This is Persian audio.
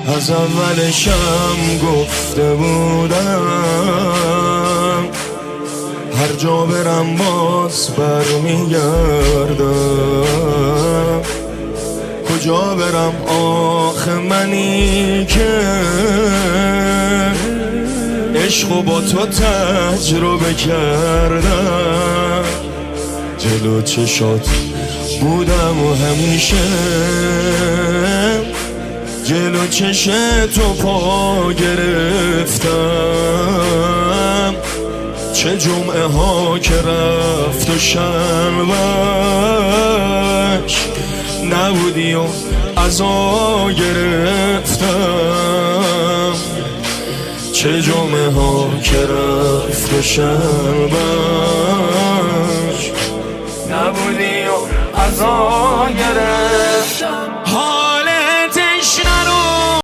از اولشم گفته بودم هر جا برم باز برمیگردم. کجا برم آخه منی که عشقو با تو تجربه کردم. جلو چشات بودم و همیشه جلو چش تو پا گرفتم. چه جمعه ها که رفت و شنبهش نبودی و عزا گرفتم. چه جمعه ها که رفت و شنبهش نبودی و عزا گرفتم.